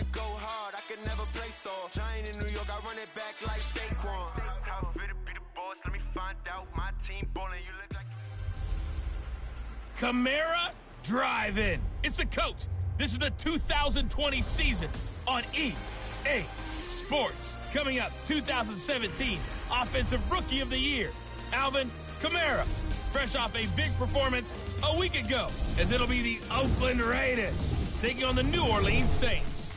gotta go hard, I can never play soft. Giant in New York, I run it back like Saquon. How fit to be the boss, let me find out. My team ballin', you look like... Camara Drive-In. It's the coach. This is the 2020 season on EA Sports. Coming up, 2017 Offensive Rookie of the Year, Alvin Kamara. Fresh off a big performance a week ago, as it'll be the Oakland Raiders taking on the New Orleans Saints.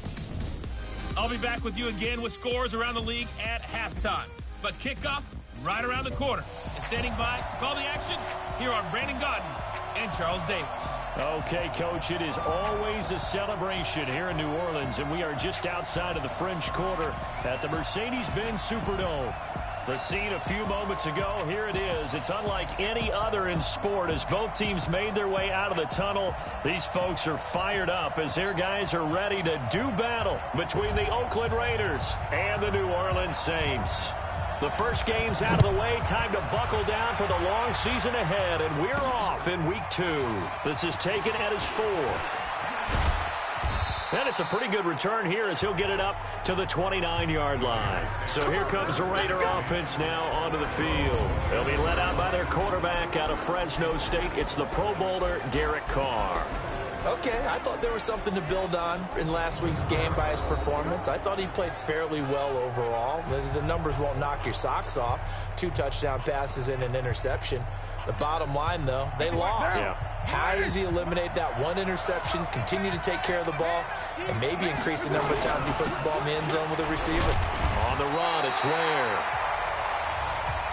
I'll be back with you again with scores around the league at halftime. But kickoff right around the corner. And standing by to call the action, here are Brandon Godden and Charles Davis. Okay, Coach, it is always a celebration here in New Orleans, and we are just outside of the French Quarter at the Mercedes-Benz Superdome. The scene a few moments ago, here it is. It's unlike any other in sport as both teams made their way out of the tunnel. These folks are fired up as their guys are ready to do battle between the Oakland Raiders and the New Orleans Saints. The first game's out of the way. Time to buckle down for the long season ahead, and we're off in week 2. This is taken at his 4. And it's a pretty good return here as he'll get it up to the 29-yard line. So here comes the Raider offense now onto the field. They'll be led out by their quarterback out of Fresno State. It's the Pro Bowler, Derek Carr. Okay, I thought there was something to build on in last week's game by his performance. I thought he played fairly well overall. The numbers won't knock your socks off. 2 touchdown passes and an interception. The bottom line, though, they lost. Yeah. How does he eliminate that 1 interception, continue to take care of the ball, and maybe increase the number of times he puts the ball in the end zone with a receiver? On the run, it's Ware.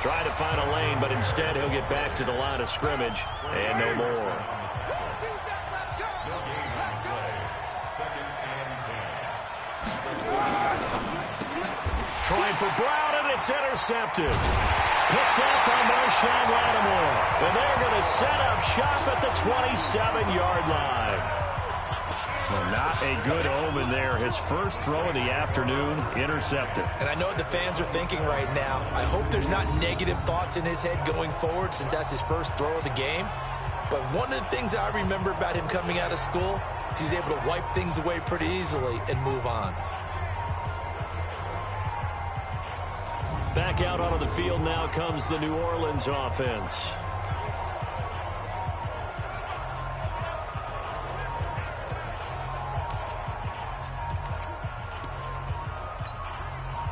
Trying to find a lane, but instead he'll get back to the line of scrimmage and no more. Trying for Brown, and it's intercepted. Picked up by Marshawn Lattimore. And they're going to set up shop at the 27-yard line. Well, not a good omen there. His first throw of the afternoon, intercepted. And I know what the fans are thinking right now. I hope there's not negative thoughts in his head going forward since that's his first throw of the game. But one of the things I remember about him coming out of school is he's able to wipe things away pretty easily and move on. Back out onto the field now comes the New Orleans offense.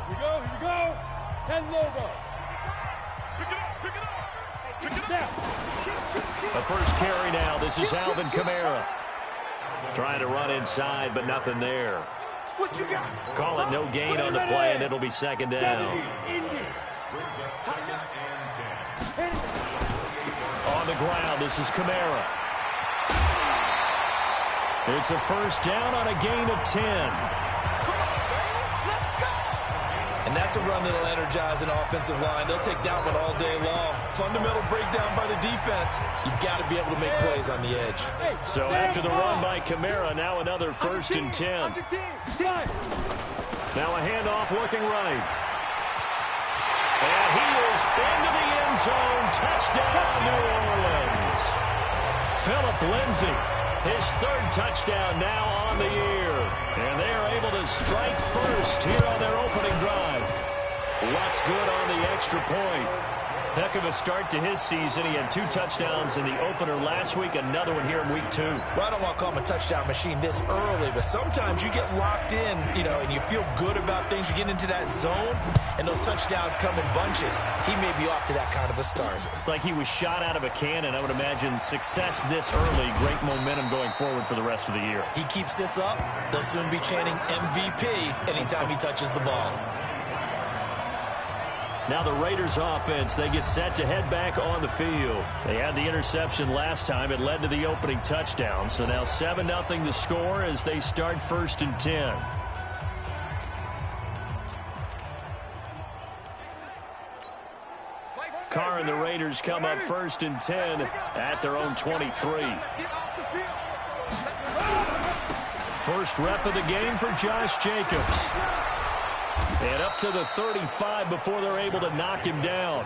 Here we go. 10 logo. Pick it up. The first carry now. This is Alvin Kamara. Trying to run inside, but nothing there. What you got? Call it no gain on the play, and it'll be second down. On the ground, this is Kamara. It's a first down on a gain of 10. And that's a run that'll energize an offensive line. They'll take that one all day long. Fundamental breakdown by the defense. You've got to be able to make plays on the edge. So after the run by Kamara, now another first and 10. Now a handoff looking right. And he is into the end zone. Touchdown, New Orleans. Phillip Lindsay, his 3rd touchdown now on the year. And they are able to strike first here on their opening drive. What's good on the extra point? Heck of a start to his season. He had 2 touchdowns in the opener last week, another one here in week 2. Well, I don't want to call him a touchdown machine this early, but sometimes you get locked in, and you feel good about things. You get into that zone, and those touchdowns come in bunches. He may be off to that kind of a start. It's like he was shot out of a cannon. I would imagine success this early, great momentum going forward for the rest of the year. He keeps this up, they'll soon be chanting MVP anytime he touches the ball. Now the Raiders offense, they get set to head back on the field. They had the interception last time. It led to the opening touchdown. So now 7-0 the score as they start 1st and 10. Carr and the Raiders come up 1st and 10 at their own 23. First rep of the game for Josh Jacobs. And up to the 35 before they're able to knock him down.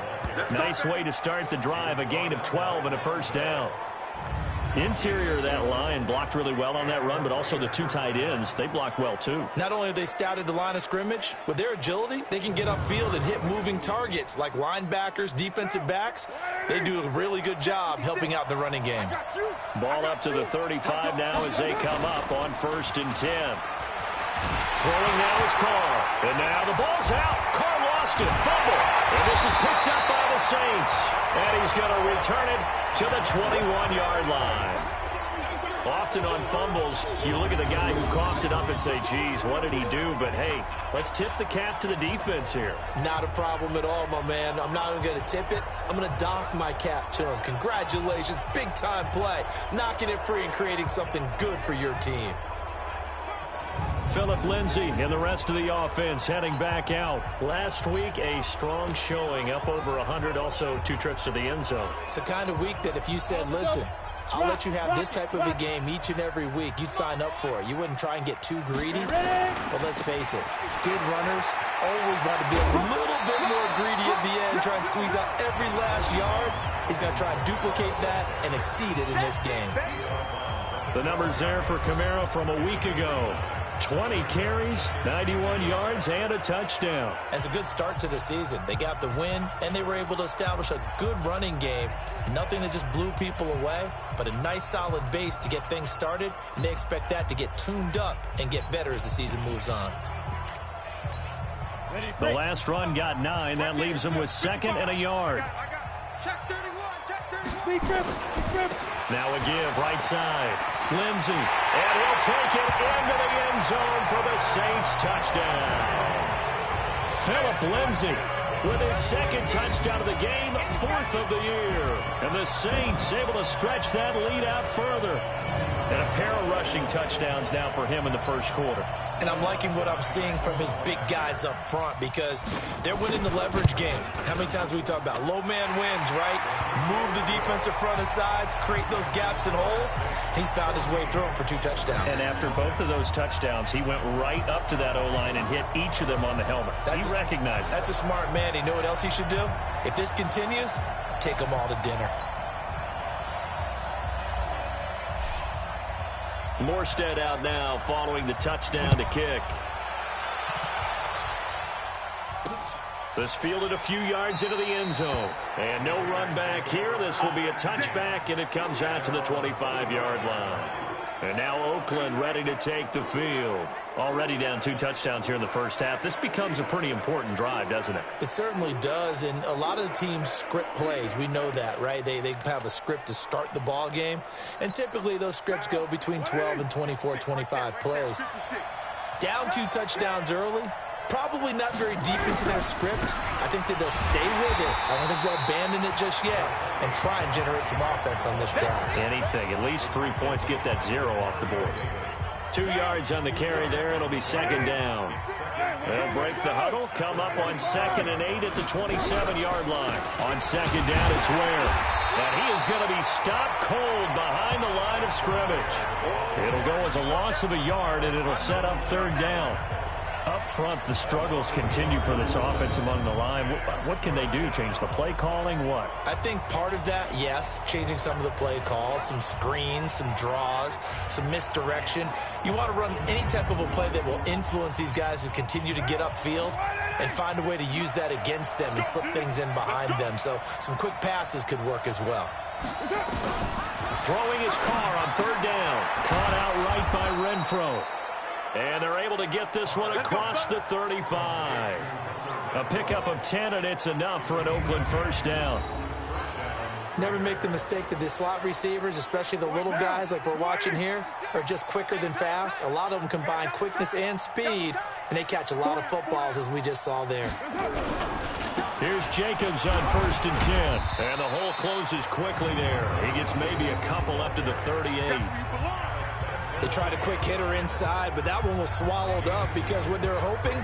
Nice way to start the drive, a gain of 12 and a first down. Interior of that line blocked really well on that run, but also the two tight ends, they blocked well too. Not only have they scouted the line of scrimmage, with their agility, they can get upfield and hit moving targets like linebackers, defensive backs. They do a really good job helping out the running game. Ball up to the 35 now as they come up on 1st and 10. Throwing now is Carr. And now the ball's out. Carr lost it. Fumble. And this is picked up by the Saints. And he's going to return it to the 21-yard line. Often on fumbles, you look at the guy who coughed it up and say, geez, what did he do? But, hey, let's tip the cap to the defense here. Not a problem at all, my man. I'm not even going to tip it. I'm going to doff my cap to him. Congratulations. Big-time play. Knocking it free and creating something good for your team. Phillip Lindsay and the rest of the offense heading back out. Last week, a strong showing, up over 100, also 2 trips to the end zone. It's the kind of week that if you said, listen, I'll let you have this type of a game each and every week, you'd sign up for it. You wouldn't try and get too greedy. But let's face it, good runners always want to be a little bit more greedy at the end, try and squeeze out every last yard. He's going to try and duplicate that and exceed it in this game. The numbers there for Kamara from a week ago. 20 carries, 91 yards, and a touchdown. That's a good start to the season. They got the win, and they were able to establish a good running game. Nothing that just blew people away, but a nice solid base to get things started, and they expect that to get tuned up and get better as the season moves on. The last run got 9. That leaves them with 2nd and a yard. Check 31, check 31. Now a give, right side. Lindsay, and he'll take it into the end zone for the Saints touchdown. Phillip Lindsay with his 2nd touchdown of the game, 4th of the year. And the Saints able to stretch that lead out further. And a pair of rushing touchdowns now for him in the 1st quarter. And I'm liking what I'm seeing from his big guys up front because they're winning the leverage game. How many times we talk about low man wins, right? Move the defensive front aside, create those gaps and holes. He's found his way through them for 2 touchdowns. And after both of those touchdowns, he went right up to that O-line and hit each of them on the helmet. He recognized it. That's a smart man. You know what else he should do? If this continues, take them all to dinner. Morstead out now following the touchdown to kick. This fielded a few yards into the end zone. And no run back here. This will be a touchback, and it comes out to the 25-yard line. And now Oakland ready to take the field. Already down 2 touchdowns here in the 1st half. This becomes a pretty important drive, doesn't it? It certainly does, and a lot of the teams script plays. We know that, right? They have a script to start the ball game, and typically those scripts go between 12 and 24, 25 plays. Down 2 touchdowns early, probably not very deep into their script. I think that they'll stay with it. I don't think they'll abandon it just yet and try and generate some offense on this drive. Anything. At least 3 points, get that 0 off the board. 2 yards on the carry there. It'll be 2nd down. They'll break the huddle, come up on 2nd and 8 at the 27-yard line. On 2nd down, it's Ware. And he is going to be stopped cold behind the line of scrimmage. It'll go as a loss of a yard, and it'll set up 3rd down. Up front, the struggles continue for this offense among the line. What can they do? Change the play calling? What? I think part of that, yes, changing some of the play calls, some screens, some draws, some misdirection. You want to run any type of a play that will influence these guys to continue to get upfield and find a way to use that against them and slip things in behind them. So some quick passes could work as well. Throwing his car on 3rd down. Caught out right by Renfro. And they're able to get this one across the 35. A pickup of 10, and it's enough for an Oakland 1st down. Never make the mistake that the slot receivers, especially the little guys like we're watching here, are just quicker than fast. A lot of them combine quickness and speed, and they catch a lot of footballs, as we just saw there. Here's Jacobs on 1st and 10. And the hole closes quickly there. He gets maybe a couple up to the 38. They tried a quick hitter inside, but that one was swallowed up because what they're hoping,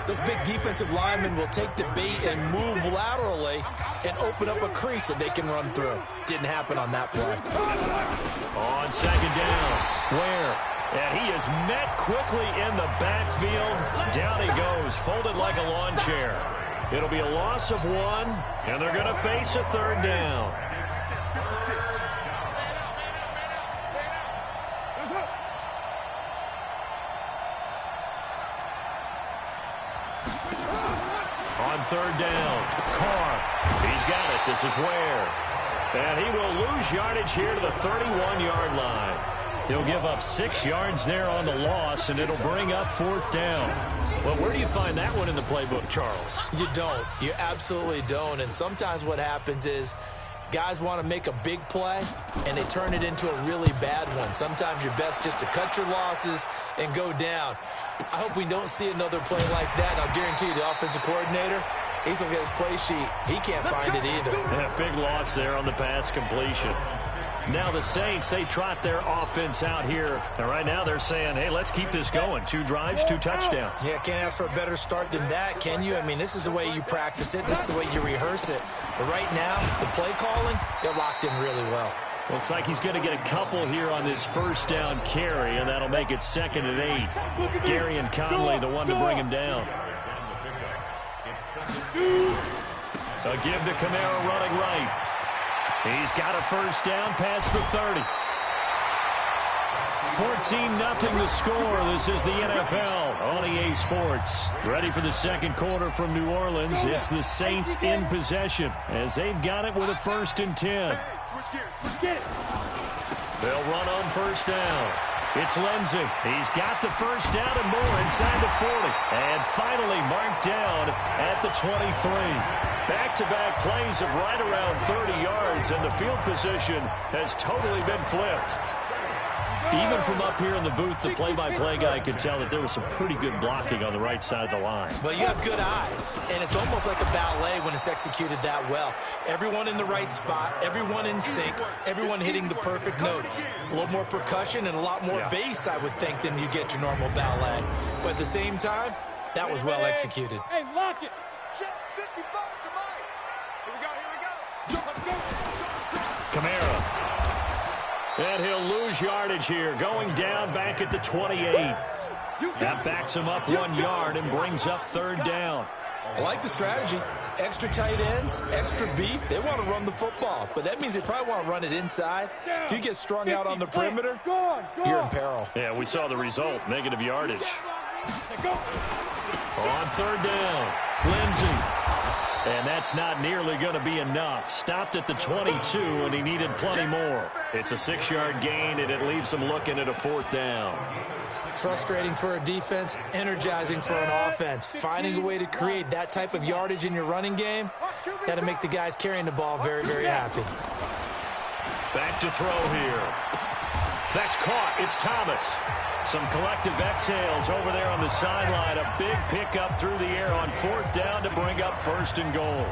those big defensive linemen will take the bait and move laterally and open up a crease that they can run through. Didn't happen on that play. On 2nd down, Ware. And he is met quickly in the backfield. Down he goes, folded like a lawn chair. It'll be a loss of 1, and they're going to face a 3rd down. On third down, Carr. He's got it. This is Ware. And he will lose yardage here to the 31-yard line. He'll give up 6 yards there on the loss, and it'll bring up 4th down. Well, where do you find that one in the playbook, Charles? You don't. You absolutely don't. And sometimes what happens is guys want to make a big play, and they turn it into a really bad one. Sometimes you're best just to cut your losses and go down. I hope we don't see another play like that. And I'll guarantee you the offensive coordinator, he's looking at his play sheet. He can't find it either. Yeah, big loss there on the pass completion. Now the Saints, they trot their offense out here. And right now they're saying, hey, let's keep this going. 2 drives, 2 touchdowns. Yeah, can't ask for a better start than that, can you? I mean, this is the way you practice it. This is the way you rehearse it. But right now, the play calling, they're locked in really well. Looks like he's going to get a couple here on this 1st down carry, and that'll make it 2nd and 8. Gary and Conley, the one to bring him down. A give to Kamara running right. He's got a 1st down past the 30. 14-0 the score. This is the NFL on EA Sports. Ready for the 2nd quarter from New Orleans. It's the Saints in possession as they've got it with a 1st and 10. They'll run on 1st down. It's Lindsey. He's got the 1st down and more inside the 40. And finally marked down at the 23. Back-to-back plays of right around 30 yards, and the field position has totally been flipped. Even from up here in the booth, the play-by-play guy could tell that there was some pretty good blocking on the right side of the line. Well, you have good eyes, and it's almost like a ballet when it's executed that well. Everyone in the right spot, everyone in sync, everyone hitting the perfect notes. A little more percussion and a lot more bass, I would think, than you get your normal ballet. But at the same time, that was well executed. Hey, lock it. Check 55 to Mike. Here we go. Let's go. Kamara. And he'll lose yardage here, going down back at the 28. That backs him up 1 yard and brings up 3rd down. I like the strategy. Extra tight ends, extra beef. They want to run the football, but that means they probably want to run it inside. If you get strung out on the perimeter, you're in peril. Yeah, we saw the result, negative yardage. On 3rd down, Lindsey. And that's not nearly going to be enough. Stopped at the 22, and he needed plenty more. It's a 6-yard gain, and it leaves him looking at a 4th down. Frustrating for a defense, energizing for an offense. Finding a way to create that type of yardage in your running game, got to make the guys carrying the ball very, very happy. Back to throw here. That's caught. It's Thomas. Some collective exhales over there on the sideline. A big pickup through the air on 4th down to bring up 1st and goal.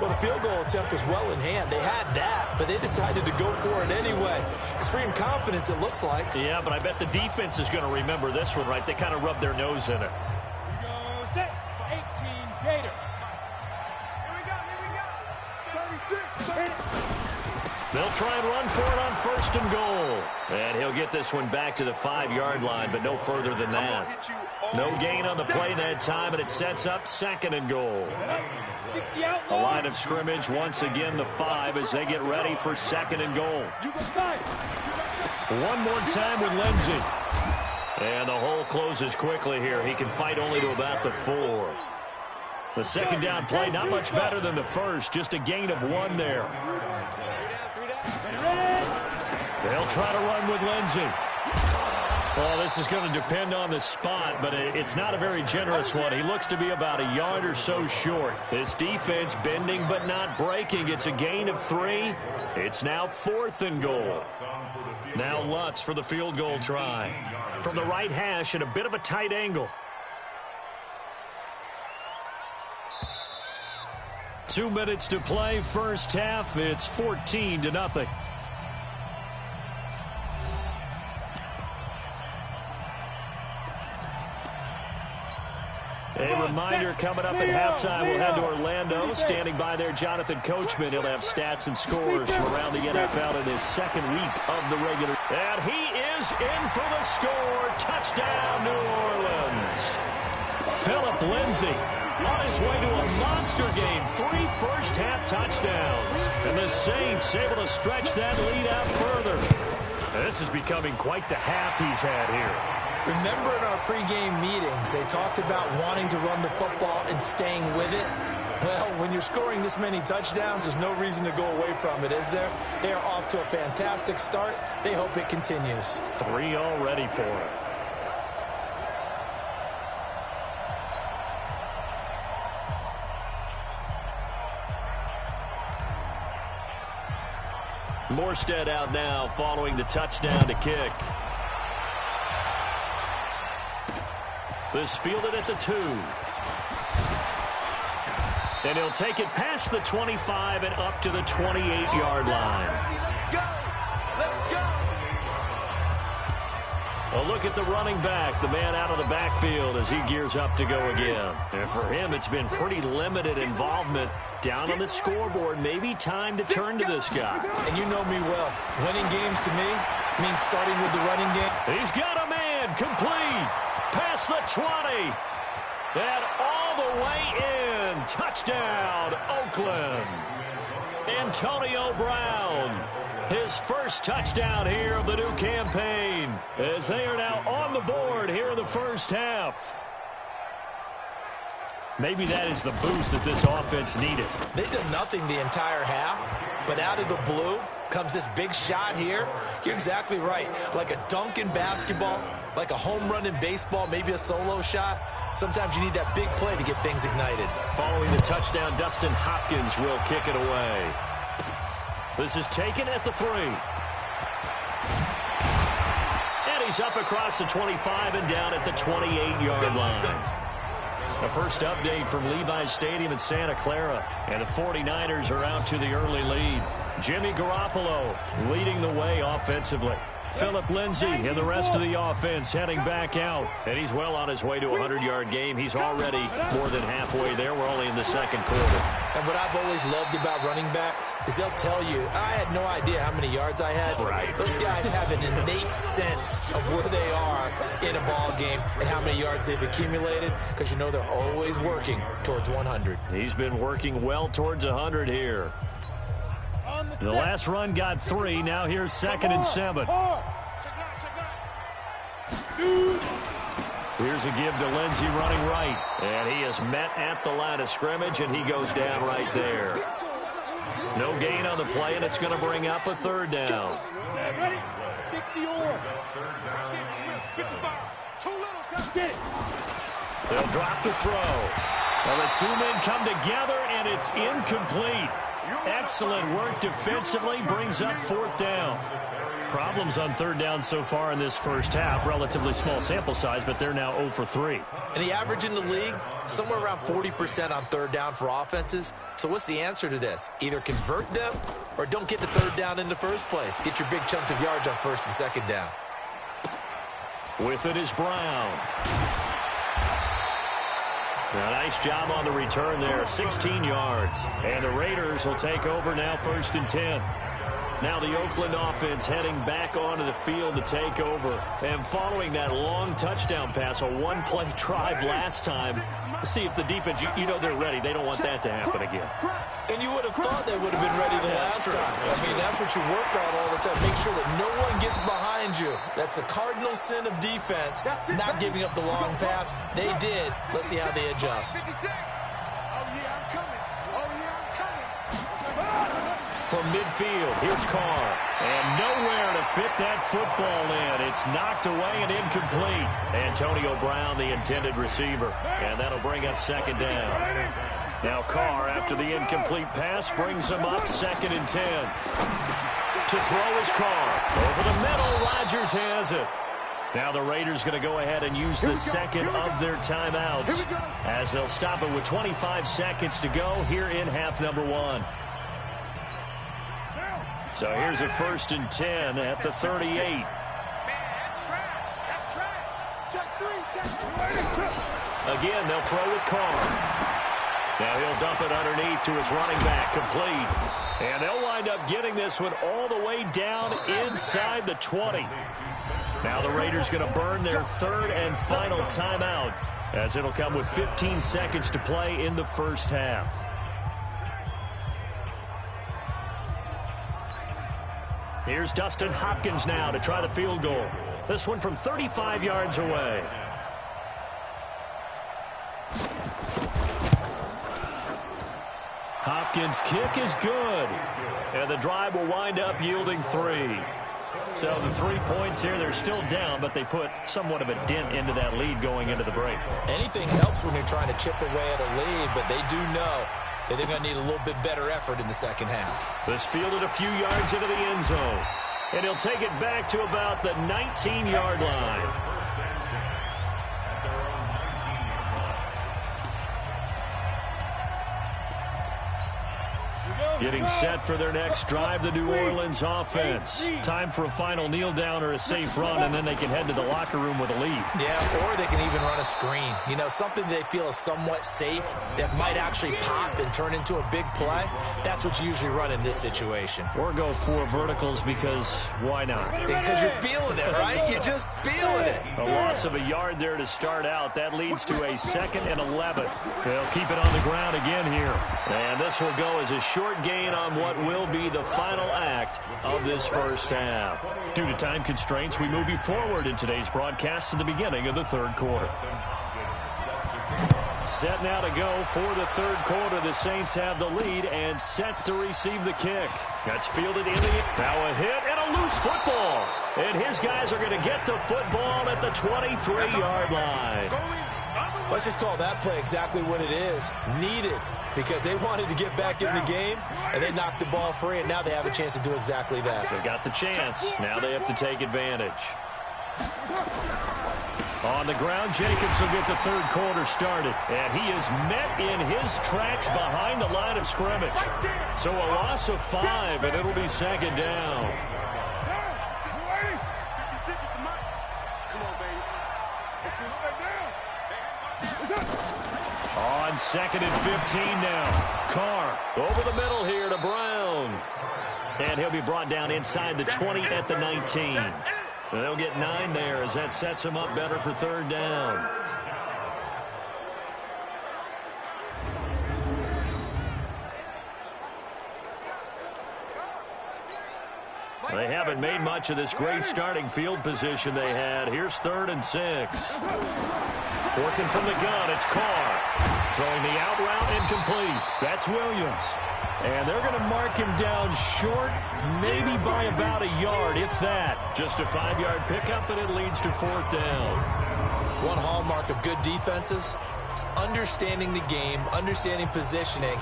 Well, the field goal attempt was well in hand. They had that, but they decided to go for it anyway. Extreme confidence, it looks like. Yeah, but I bet the defense is going to remember this one, right? They kind of rubbed their nose in it. Here we go. Set. 18 Gator. Here we go. 36. They'll try and run for it on 1st and goal. And he'll get this one back to the 5-yard line, but no further than that. No gain on the play that time, and it sets up 2nd and goal. The line of scrimmage, once again, the 5 as they get ready for 2nd and goal. One more time with Lindsey. And the hole closes quickly here. He can fight only to about the 4. The 2nd down play, not much better than the first, just a gain of 1 there. They'll try to run with Lindsey. Well, this is going to depend on the spot, but it's not a very generous one. He looks to be about a yard or so short. This defense bending but not breaking. It's a gain of 3. It's now 4th and goal. Now Lutz for the field goal try. From the right hash at a bit of a tight angle. 2 minutes to play, 1st half. It's 14-0. A reminder coming up at halftime, we'll head to Orlando. Standing by there, Jonathan Coachman. He'll have stats and scores from around the NFL in his 2nd week of the regular. And he is in for the score. Touchdown, New Orleans. Philip Lindsey on his way to a monster game. 3 first-half touchdowns. And the Saints able to stretch that lead out further. This is becoming quite the half he's had here. Remember in our pregame meetings, they talked about wanting to run the football and staying with it? Well, when you're scoring this many touchdowns, there's no reason to go away from it, is there? They are off to a fantastic start. They hope it continues. 3 already for it. Morstead out now following the touchdown to kick. This fielded at the 2. And he'll take it past the 25 and up to the 28-yard line. A look at the running back, the man out of the backfield as he gears up to go again. And for him, it's been pretty limited involvement. Down on the scoreboard, maybe time to turn to this guy. And you know me well. Winning games to me means starting with the running game. He's got a man complete past the 20. And all the way in. Touchdown, Oakland. Antonio Brown. His first touchdown here of the new campaign. As they are now on the board here in the first half. Maybe that is the boost that this offense needed. They've done nothing the entire half, but out of the blue comes this big shot here. You're exactly right. Like a dunk in basketball, like a home run in baseball, maybe a solo shot. Sometimes you need that big play to get things ignited. Following the touchdown, Dustin Hopkins will kick it away. This is taken at the 3. And he's up across the 25 and down at the 28-yard line. The first update from Levi's Stadium in Santa Clara. And the 49ers are out to the early lead. Jimmy Garoppolo leading the way offensively. Phillip Lindsay and the rest of the offense heading back out. And he's well on his way to a 100-yard game. He's already more than halfway there. We're only in the second quarter. And what I've always loved about running backs is they'll tell you, I had no idea how many yards I had. Right. Those guys have an innate sense of where they are in a ball game and how many yards they've accumulated, because you know they're always working towards 100. He's been working well towards 100 here. The last run got 3. Now here's 2nd and 7. Here's a give to Lindsay running right. And he is met at the line of scrimmage, and he goes down right there. No gain on the play, and it's going to bring up a 3rd down. They'll drop the throw. Well, the 2 men come together, and it's incomplete. Excellent work defensively, brings up 4th down. Problems on 3rd down so far in this first half. Relatively small sample size, but they're now 0 for 3. And the average in the league, somewhere around 40% on 3rd down for offenses. So what's the answer to this? Either convert them or don't get to 3rd down in the first place. Get your big chunks of yards on 1st and 2nd down. With it is Brown. A nice job on the return there, 16 yards. And the Raiders will take over now 1st and 10. Now the Oakland offense heading back onto the field to take over. And following that long touchdown pass, a one-play drive last time, let's see if the defense, you know they're ready. They don't want that to happen again. And you would have thought they would have been ready the last time. I mean, that's what you work on all the time. Make sure that no one gets behind you. That's the cardinal sin of defense, not giving up the long pass. They did. Let's see how they adjust. From midfield, here's Carr. And nowhere to fit that football in. It's knocked away and incomplete. Antonio Brown, the intended receiver. And that'll bring up 2nd down. Now Carr, after the incomplete pass, brings him up 2nd and 10. To throw is Carr. Over the middle, Rodgers has it. Now the Raiders going to go ahead and use the second of their timeouts, as they'll stop it with 25 seconds to go here in half number 1. So here's a 1st and 10 at the 38. Again, they'll throw with Carr. Now he'll dump it underneath to his running back, complete. And they'll wind up getting this one all the way down inside the 20. Now the Raiders going to burn their 3rd and final timeout, as it'll come with 15 seconds to play in the first half. Here's Dustin Hopkins now to try the field goal. This one from 35 yards away. Hopkins' kick is good. And the drive will wind up yielding 3. So the 3 points here, they're still down, but they put somewhat of a dent into that lead going into the break. Anything helps when you're trying to chip away at a lead, but they do know that they're going to need a little bit better effort in the second half. This fielded a few yards into the end zone. And he'll take it back to about the 19-yard line. Getting set for their next drive, the New Orleans offense. Time for a final kneel down or a safe run, and then they can head to the locker room with a lead. Yeah, or they can even run a screen. You know, something they feel is somewhat safe that might actually pop and turn into a big play. That's what you usually run in this situation. Or go 4 verticals because why not? Because you're feeling it, right? You're just feeling it. A loss of a yard there to start out. That leads to a 2nd and 11. They'll keep it on the ground again here. And this will go as a short gain on what will be the final act of this first half. Due to time constraints, we move you forward in today's broadcast to the beginning of the third quarter. Set now to go for the third quarter. The Saints have the lead and set to receive the kick. That's fielded in the... Now a hit and a loose football. And his guys are going to get the football at the 23-yard line. Let's just call that play exactly what it is. Needed, because they wanted to get back in the game, and they knocked the ball free, and now they have a chance to do exactly that. They got the chance. Now they have to take advantage. On the ground, Jacobs will get the third quarter started, and he is met in his tracks behind the line of scrimmage. So a loss of 5, and it'll be 2nd down. On 2nd and 15 now. Carr over the middle here to Brown. And he'll be brought down inside the 20 at the 19. And they'll get 9 there as that sets him up better for 3rd down. They haven't made much of this great starting field position they had. Here's 3rd and 6. Working from the gun, it's Carr. Throwing the out route incomplete. That's Williams. And they're going to mark him down short, maybe by about a yard, if that. Just a 5-yard pickup, and it leads to 4th down. One hallmark of good defenses is understanding the game, understanding positioning,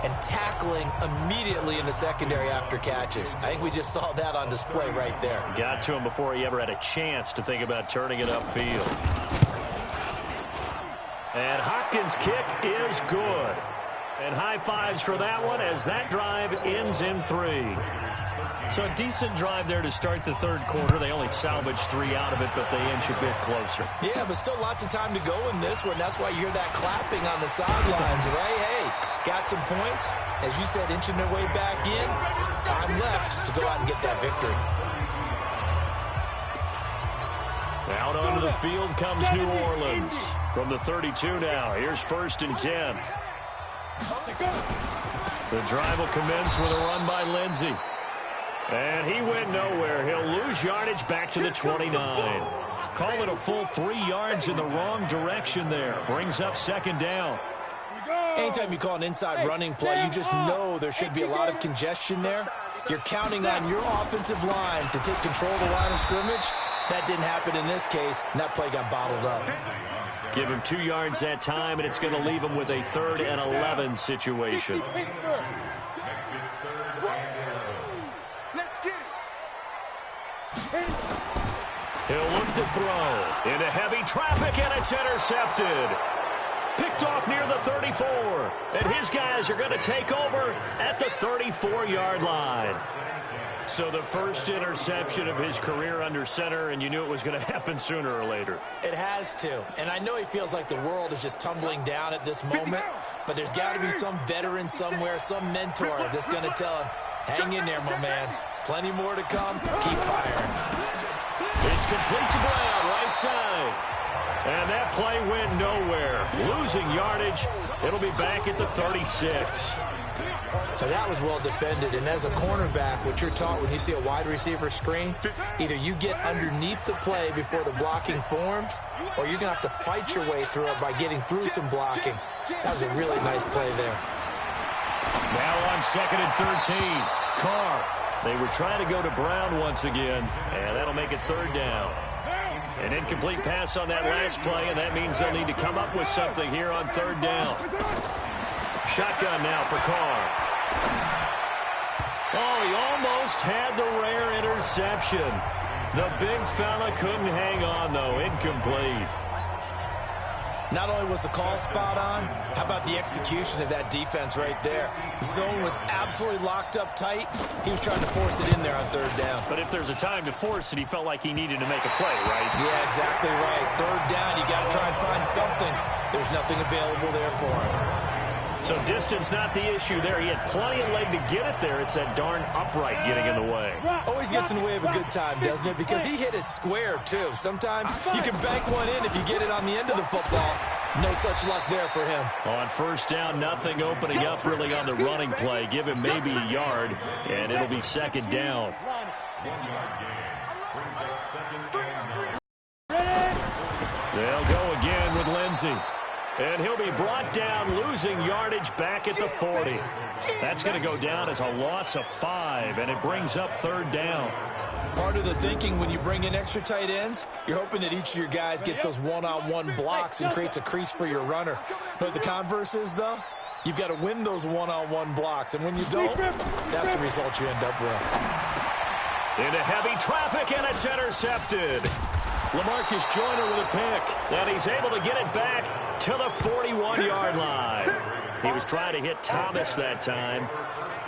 and tackling immediately in the secondary after catches. I think we just saw that on display right there. Got to him before he ever had a chance to think about turning it upfield. And Hopkins' kick is good. And high fives for that one as that drive ends in 3. So a decent drive there to start the third quarter. They only salvaged 3 out of it, but they inch a bit closer. Yeah, but still lots of time to go in this one. That's why you hear that clapping on the sidelines, right? Hey, got some points. As you said, inching their way back in. Time left to go out and get that victory. Out onto the field comes New Orleans. From the 32 now, here's 1st and 10. The drive will commence with a run by Lindsey. And he went nowhere. He'll lose yardage back to the 29. Call it a full 3 yards in the wrong direction there. Brings up 2nd down. Anytime you call an inside running play, you just know there should be a lot of congestion there. You're counting on your offensive line to take control of the line of scrimmage. That didn't happen in this case, and that play got bottled up. Give him 2 yards that time, and it's going to leave him with a 3rd and 11 situation. He'll look to throw into heavy traffic, and it's intercepted. Picked off near the 34, and his guys are going to take over at the 34-yard line. So the first interception of his career under center, and you knew it was going to happen sooner or later. It has to. And I know he feels like the world is just tumbling down at this moment, but there's got to be some veteran somewhere, some mentor that's going to tell him, hang in there, my man. Plenty more to come. Keep firing. It's complete to Brown, right side. And that play went nowhere. Losing yardage. It'll be back at the 36. So that was well defended. And as a cornerback, what you're taught when you see a wide receiver screen, either you get underneath the play before the blocking forms, or you're going to have to fight your way through it by getting through some blocking. That was a really nice play there. Now on 2nd and 13. Carr. They were trying to go to Brown once again, and that'll make it 3rd down. An incomplete pass on that last play, and that means they'll need to come up with something here on 3rd down. Shotgun now for Carr. Oh, he almost had the rare interception. The big fella couldn't hang on, though. Incomplete. Not only was the call spot on, how about the execution of that defense right there? The zone was absolutely locked up tight. He was trying to force it in there on 3rd down. But if there's a time to force it, he felt like he needed to make a play, right? Yeah, exactly right. 3rd down, you got to try and find something. There's nothing available there for him. So distance not the issue there. He had plenty of leg to get it there. It's that darn upright getting in the way. Always gets in the way of a good time, doesn't it? Because he hit it square, too. Sometimes you can bank one in if you get it on the end of the football. No such luck there for him. On 1st down, nothing opening up really on the running play. Give him maybe a yard, and it'll be 2nd down. They'll go again with Lindsey. And he'll be brought down, losing yardage back at the 40. That's going to go down as a loss of 5, and it brings up 3rd down. Part of the thinking when you bring in extra tight ends, you're hoping that each of your guys gets those one-on-one blocks and creates a crease for your runner. You know what the converse is, though? You've got to win those one-on-one blocks, and when you don't, that's the result you end up with. Into heavy traffic, and it's intercepted. LaMarcus Joyner with a pick, and he's able to get it back to the 41-yard line. He was trying to hit Thomas that time.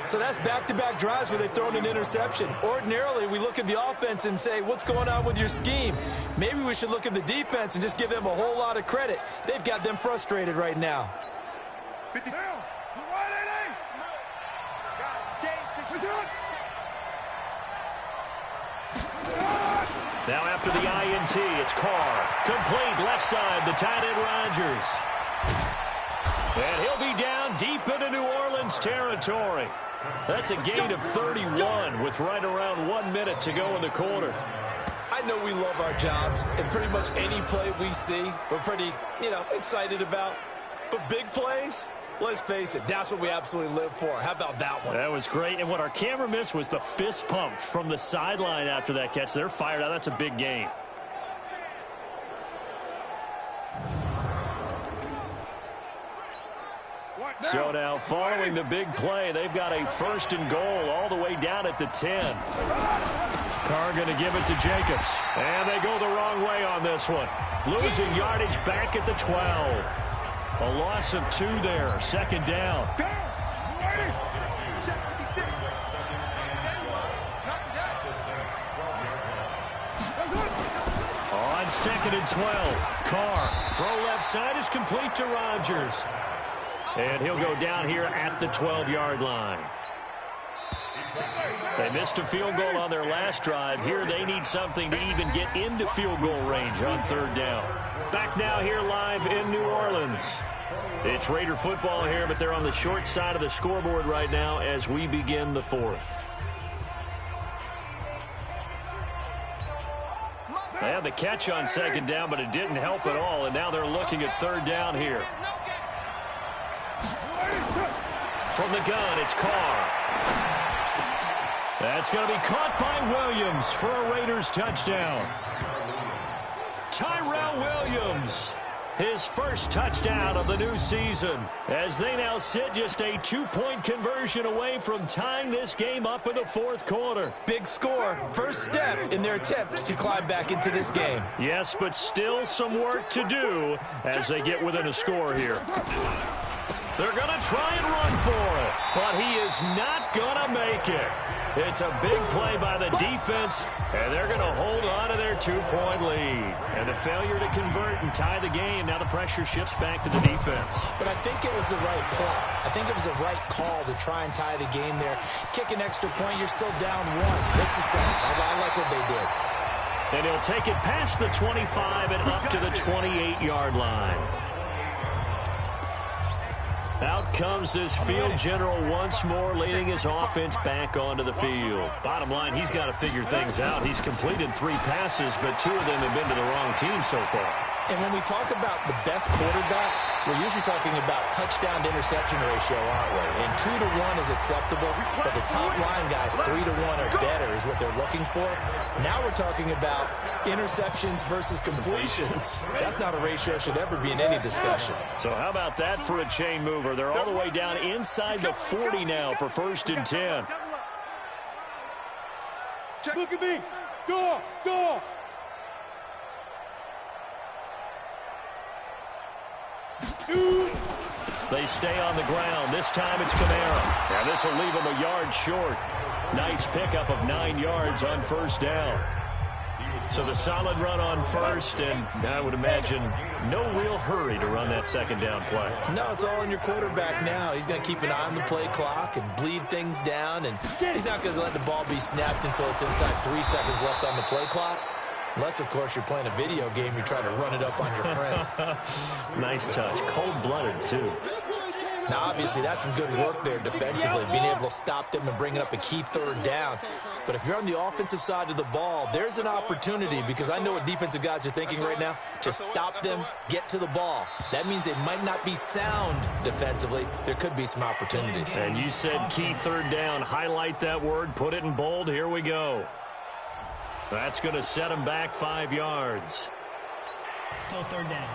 So that's back-to-back drives where they've thrown an interception. Ordinarily, we look at the offense and say, what's going on with your scheme? Maybe we should look at the defense and just give them a whole lot of credit. They've got them frustrated right now. Now after the INT, it's Carr. Complete left side, the tight end Rodgers. And he'll be down deep into New Orleans territory. That's a gain of 31 with right around 1 minute to go in the quarter. I know we love our jobs, and pretty much any play we see, we're pretty, excited about. But big plays, let's face it, that's what we absolutely live for. How about that one? That was great, and what our camera missed was the fist pump from the sideline after that catch. They're fired out. That's a big gain. So now, following the big play, they've got a 1st and goal all the way down at the 10. Carr going to give it to Jacobs. And they go the wrong way on this one. Losing yardage back at the 12. A loss of 2 there. 2nd down. On 2nd and 12. Carr. Throw left side is complete to Rodgers. And he'll go down here at the 12-yard line. They missed a field goal on their last drive. Here they need something to even get into field goal range on 3rd down. Back now here live in New Orleans. It's Raider football here, but they're on the short side of the scoreboard right now as we begin the 4th. They had the catch on 2nd down, but it didn't help at all, and now they're looking at 3rd down here. From the gun, it's Carr. That's going to be caught by Williams for a Raiders touchdown. Tyrell Williams, his first touchdown of the new season, as they now sit just a 2-point conversion away from tying this game up in the 4th quarter. Big score, first step in their attempt to climb back into this game. Yes, but still some work to do as they get within a score here. They're going to try and run for it, but he is not going to make it. It's a big play by the defense, and they're going to hold on to their 2-point lead. And the failure to convert and tie the game, now the pressure shifts back to the defense. But I think it was the right play. I think it was the right call to try and tie the game there. Kick an extra point, you're still down 1. That's the sense. I like what they did. And he'll take it past the 25 and up to the 28-yard line. Out Out comes this field general once more, leading his offense back onto the field. Bottom line, he's got to figure things out. He's completed 3 passes, but 2 of them have been to the wrong team so far. And when we talk about the best quarterbacks, we're usually talking about touchdown to interception ratio, aren't we? And 2 to 1 is acceptable, but the top line guys, 3 to 1 or better is what they're looking for. Now we're talking about interceptions versus completions. That's not a ratio should ever be in any discussion. So how about that for a chain mover? They're all the way down inside the 40 now for 1st and 10. Look at me. Go. They stay on the ground. This time it's Kamara. Now this will leave him a yard short. Nice pickup of 9 yards on 1st down. So the solid run on 1st, and I would imagine no real hurry to run that 2nd down play. No, it's all in your quarterback now. He's going to keep an eye on the play clock and bleed things down, and he's not going to let the ball be snapped until it's inside 3 seconds left on the play clock. Unless, of course, you're playing a video game, you're trying to run it up on your friend. Nice touch. Cold-blooded, too. Now, obviously, that's some good work there defensively, being able to stop them and bring up a key 3rd down. But if you're on the offensive side of the ball, there's an opportunity, because I know what defensive guys are thinking right now. Just stop them, get to the ball. That means they might not be sound defensively. There could be some opportunities. And you said key 3rd down. Highlight that word. Put it in bold. Here we go. That's going to set him back 5 yards. Still 3rd down.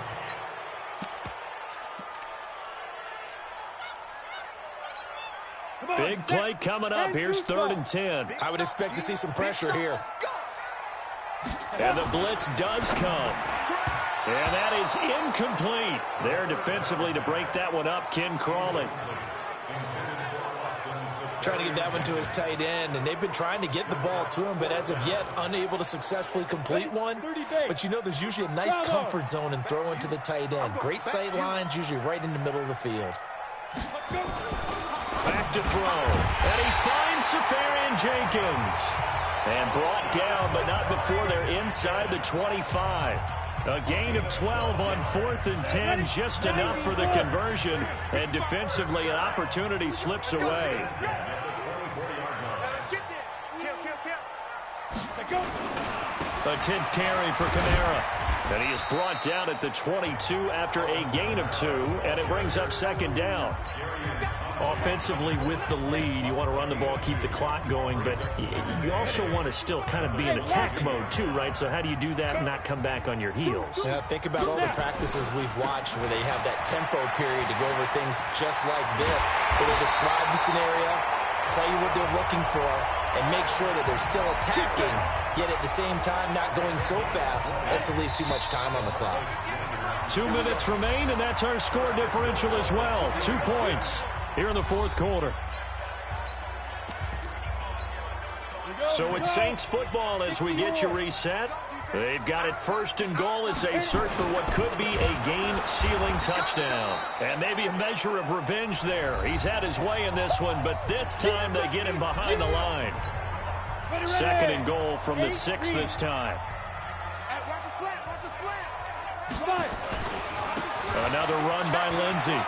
Big play coming up. Here's 3rd and 10. I would expect to see some pressure here. And the blitz does come. And that is incomplete. There defensively to break that one up, Ken Crawley. Trying to get that one to his tight end, and they've been trying to get the ball to him, but as of yet, unable to successfully complete one. But you know there's usually a nice comfort zone in throwing to the tight end. Great sight lines, usually right in the middle of the field. Back to throw. And he finds Safarian Jenkins. And brought down, but not before they're inside the 25. A gain of 12 on 4th and 10, just enough for the conversion. And defensively, an opportunity slips away. A 10th carry for Kamara. And he is brought down at the 22 after a gain of 2, and it brings up 2nd down. Offensively with the lead, you want to run the ball, keep the clock going, but you also want to still kind of be in attack mode too, right? So how do you do that and not come back on your heels? Yeah, think about all the practices we've watched where they have that tempo period to go over things just like this, where they describe the scenario, tell you what they're looking for, and make sure that they're still attacking, yet at the same time not going so fast as to leave too much time on the clock. 2 minutes remain, and that's our score differential as well. 2 points here in the 4th quarter. So it's Saints football as we get you reset. They've got it 1st and goal as they search for what could be a game-sealing touchdown. And maybe a measure of revenge there. He's had his way in this one, but this time they get him behind the line. 2nd and goal from the 6 this time. Another run by Lindsey.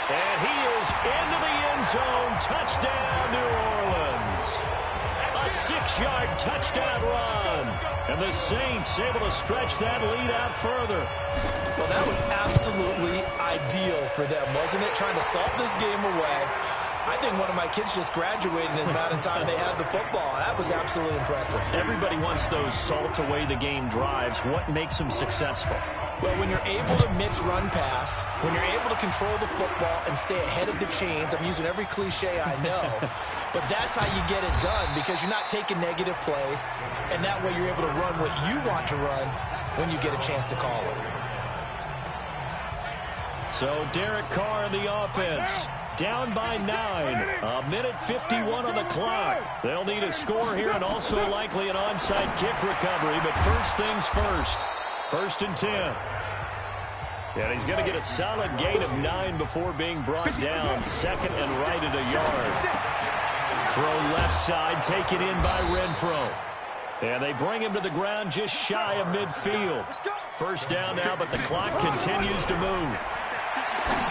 And he is into the end zone. Touchdown, New Orleans. A 6-yard touchdown run. And the Saints able to stretch that lead out further. Well, that was absolutely ideal for them, wasn't it? Trying to salt this game away. I think one of my kids just graduated in the amount of time they had the football. That was absolutely impressive. Everybody wants those salt-away-the-game drives. What makes them successful? Well, when you're able to mix run-pass, when you're able to control the football and stay ahead of the chains, I'm using every cliche I know, but that's how you get it done because you're not taking negative plays, and that way you're able to run what you want to run when you get a chance to call it. So Derek Carr in the offense. Down by 9. A minute 51 on the clock. They'll need a score here and also likely an onside kick recovery. But first things first. 1st and 10. And he's going to get a solid gain of 9 before being brought down. 2nd and right at a yard. Throw left side, taken in by Renfro. And they bring him to the ground just shy of midfield. 1st down now, but the clock continues to move.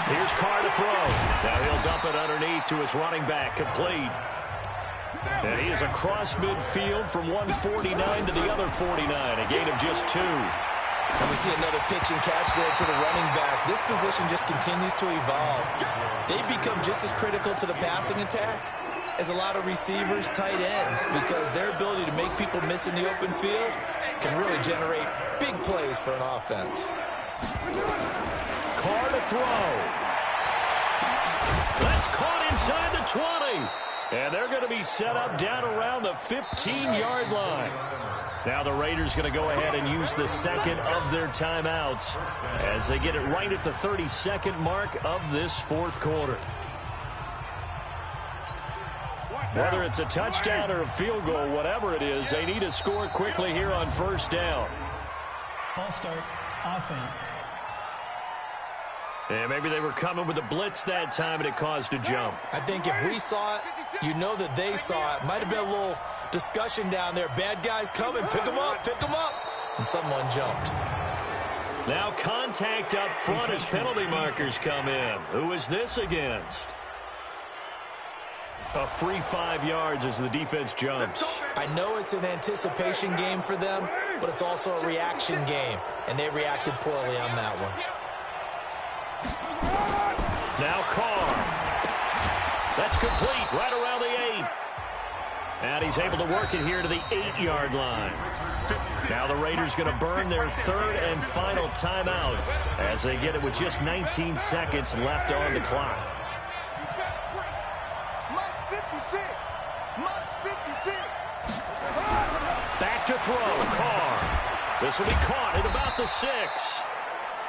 Here's Carr to throw. Now he'll dump it underneath to his running back, complete. And he is across midfield from 149 to the other 49, a gain of just 2. And we see another pitch and catch there to the running back. This position just continues to evolve. They become just as critical to the passing attack as a lot of receivers, tight ends, because their ability to make people miss in the open field can really generate big plays for an offense. Carr to throw. That's caught inside the 20. And they're going to be set up down around the 15-yard line. Now the Raiders going to go ahead and use the second of their timeouts as they get it right at the 32nd mark of this fourth quarter. Whether it's a touchdown or a field goal, whatever it is, they need to score quickly here on first down. False start, offense. And maybe they were coming with a blitz that time and it caused a jump. I think if we saw it, you know that they saw it. Might have been a little discussion down there. Bad guys coming, pick them up, and someone jumped. Now contact up front as penalty markers come in. Who is this against? A free 5 yards as the defense jumps. I know it's an anticipation game for them, but it's also a reaction game, and they reacted poorly on that one. Now Carr. That's complete right around the 8. And he's able to work it here to the 8-yard line. Now the Raiders going to burn their third and final timeout as they get it with just 19 seconds left on the clock. Back to throw, Carr. This will be caught at about the 6.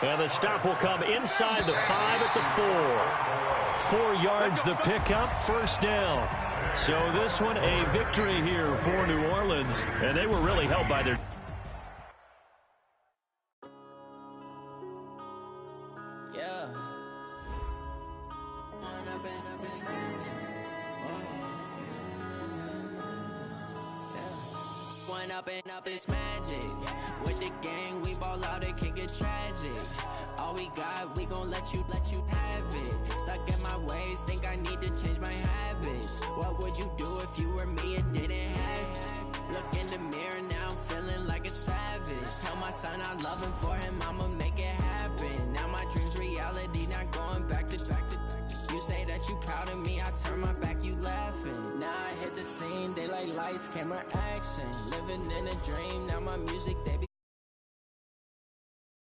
And the stop will come inside the 5 at the 4. 4 yards the pickup, first down. So this one a victory here for New Orleans. And they were really helped by their... Up this magic with the gang, we ball out, it can get tragic. All we got, we gon' let you have it. Stuck in my ways, think I need to change my habits. What would you do if you were me and didn't have it? Look in the mirror now, I'm feeling like a savage. Tell my son I love him, for him I'ma make it happen. Now my dreams reality, not going back to. You say that you proud of me, I turn my back, you laughing. Now I hit the scene, they like lights, camera, action. Living in a dream, now my music, they be